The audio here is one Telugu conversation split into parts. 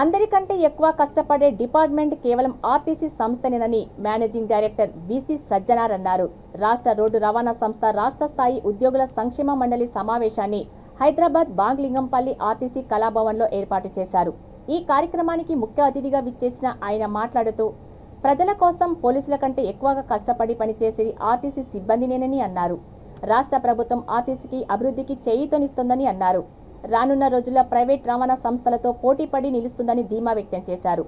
అందరికంటే ఎక్కువ కష్టపడే డిపార్ట్మెంట్ కేవలం ఆర్టీసీ సంస్థనేనని మేనేజింగ్ డైరెక్టర్ విసి సజ్జనార్ అన్నారు. రాష్ట్ర రోడ్డు రవాణా సంస్థ రాష్ట్ర స్థాయి ఉద్యోగుల సంక్షేమ మండలి సమావేశాన్ని హైదరాబాద్ బాగ్లింగంపల్లి ఆర్టీసీ కళాభవన్లో ఏర్పాటు చేశారు. ఈ కార్యక్రమానికి ముఖ్య అతిథిగా విచ్చేసిన ఆయన మాట్లాడుతూ ప్రజల కోసం పోలీసుల కంటే ఎక్కువగా కష్టపడి పనిచేసేది ఆర్టీసీ సిబ్బందినేనని అన్నారు. రాష్ట్ర ప్రభుత్వం ఆర్టీసీకి అభివృద్ధికి చేయూతనిస్తుందని అన్నారు. రానున్న రోజుల్లో ప్రైవేట్ రవాణా సంస్థలతో పోటీపడి నిలుస్తుందని ధీమా వ్యక్తం చేశారు.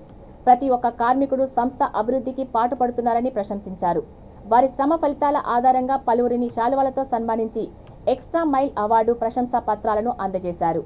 ప్రతి ఒక్క కార్మికుడు సంస్థ అభివృద్ధికి పాటుపడుతున్నారని ప్రశంసించారు. వారి శ్రమ ఫలితాల ఆధారంగా పలువురిని శాలువాలతో సన్మానించి ఎక్స్ట్రా మైల్ అవార్డు ప్రశంసా పత్రాలను అందజేశారు.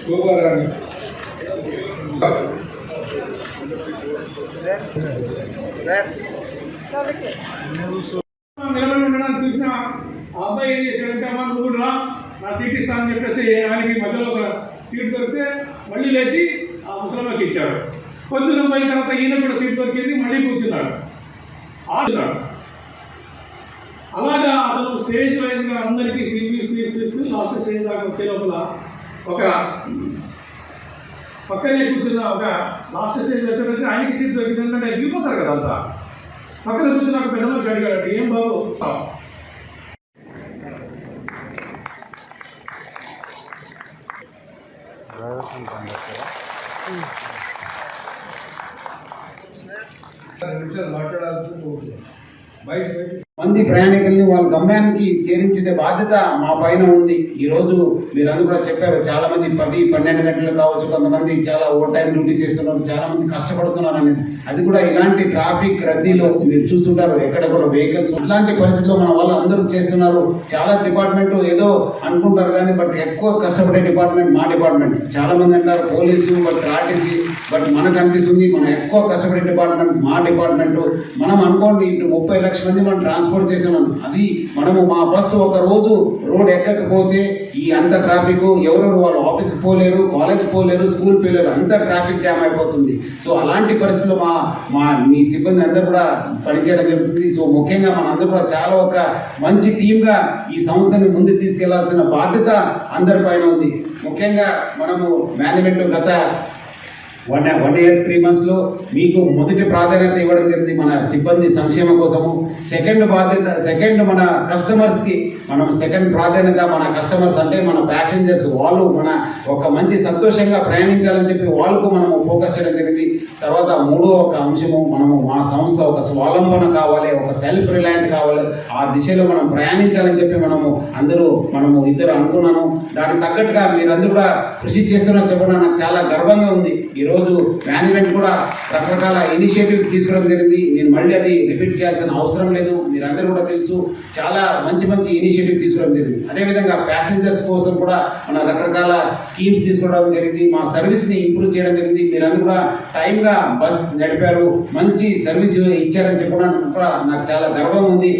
శోభారాణి నిలబడి ఉండడానికి చూసిన ఆ అబ్బాయి ఏం చేశాడంటే అమ్మ నువ్వు రా నా సీట్ ఇస్తానని చెప్పేసి ఆయనకి మధ్యలో ఒక సీట్ దొరికితే మళ్ళీ లేచి ఆ ముసలమ్మకి ఇచ్చాడు. పొద్దున పోయిన తర్వాత ఈయన కూడా సీట్ దొరికింది, మళ్ళీ కూర్చున్నాడు. అలాగా అతను స్టేజ్ వైజ్గా అందరికీ సీట్ తీస్తూ లాస్ట్ స్టేజ్ దాకా వచ్చే లోపల ఒక పక్కనే కూర్చున్న ఒక లాస్ట్ స్టేజ్ వచ్చేటప్పుడు ఆయనకి సీట్ దొరికింది. ఎందుకంటే దిగిపోతారు కదా అంతా. పక్కన కూర్చున్న ఒక పెద్ద మనిషి అడిగాడు, ఏం బాబు మంది ప్రయాణికుల్ని వాళ్ళ గమ్యానికి చేరించే బాధ్యత మా పైన ఉంది. ఈ రోజు మీరందరూ కూడా చెప్పారు, చాలా మంది 10-12 గంటలు కావచ్చు, కొంతమంది చాలా ఓవర్ టైం డ్యూటీ చేస్తున్నారు, చాలా మంది కష్టపడుతున్నారు అనేది. అది కూడా ఇలాంటి ట్రాఫిక్ రద్దీలో మీరు చూస్తుంటారు, ఎక్కడ కూడా వెహికల్స్ ఇట్లాంటి పరిస్థితుల్లో మన వాళ్ళు అందరూ చేస్తున్నారు. చాలా డిపార్ట్మెంట్ ఏదో అనుకుంటారు కానీ బట్ ఎక్కువ కష్టపడే డిపార్ట్మెంట్ మా డిపార్ట్మెంట్. చాలా మంది అంటారు పోలీసు, బట్ ఆర్టీసీ, బట్ మనకు అనిపిస్తుంది మనం ఎక్కువ కష్టపడే డిపార్ట్మెంట్ మా డిపార్ట్మెంట్. మనం అనుకోండి ఇప్పుడు 30 లక్షల మంది మనం ట్రాన్స్పోర్ట్ చేస్తున్నాం. అది మనము మా బస్సు ఒక రోజు రోడ్ ఎక్కకపోతే ఈ అంత ట్రాఫిక్, ఎవరెవరు వాళ్ళు ఆఫీస్కి పోలేరు, కాలేజ్ పోలేరు, స్కూల్ పోలేరు, అంత ట్రాఫిక్ జామ్ అయిపోతుంది. సో అలాంటి పరిస్థితుల్లో మీ సిబ్బంది అందరూ కూడా పనిచేయడం జరుగుతుంది. సో ముఖ్యంగా మనందరూ కూడా చాలా ఒక మంచి టీమ్గా ఈ సంస్థని ముందుకు తీసుకెళ్లాల్సిన బాధ్యత అందరిపైన ఉంది. ముఖ్యంగా మనము మేనేజ్మెంట్ గత 1 year 3 months లో మీకు మొదటి ప్రాధాన్యత ఇవ్వడం జరిగింది మన సిబ్బంది సంక్షేమ కోసము. సెకండ్ మన కస్టమర్స్కి మనం సెకండ్ ప్రాధాన్యత మన కస్టమర్స్ అంటే మన ప్యాసింజర్స్, వాళ్ళు మన ఒక మంచి సంతోషంగా ప్రయాణించాలని చెప్పి వాళ్ళకు మనము ఫోకస్ చేయడం జరిగింది. తర్వాత మూడో ఒక అంశము, మనము మా సంస్థ ఒక స్వావలంబన కావాలి, ఒక సెల్ఫ్ రిలయంట్ కావాలి, ఆ దిశలో మనం ప్రయాణించాలని చెప్పి మనము ఇద్దరు అనుకున్నాను. దానికి తగ్గట్టుగా మీరందరూ కూడా కృషి చేస్తున్నారు చెప్పడం నాకు చాలా గర్వంగా ఉంది. ఈరోజు మేనేజ్మెంట్ కూడా రకరకాల ఇనిషియేటివ్స్ తీసుకోవడం జరిగింది. నేను మళ్ళీ అది రిపీట్ చేయాల్సిన అవసరం లేదు, మీరందరూ కూడా తెలుసు. చాలా మంచి ఇనిషియేటివ్ తీసుకోవడం జరిగింది. అదేవిధంగా ప్యాసింజర్స్ కోసం కూడా మన రకరకాల స్కీమ్స్ తీసుకోవడం జరిగింది. మా సర్వీస్ని ఇంప్రూవ్ చేయడం జరిగింది. మీరందరూ కూడా టైంగా బస్ నడిపారు, మంచి సర్వీస్ ఇచ్చారని చెప్పడానికి కూడా నాకు చాలా గర్వం ఉంది.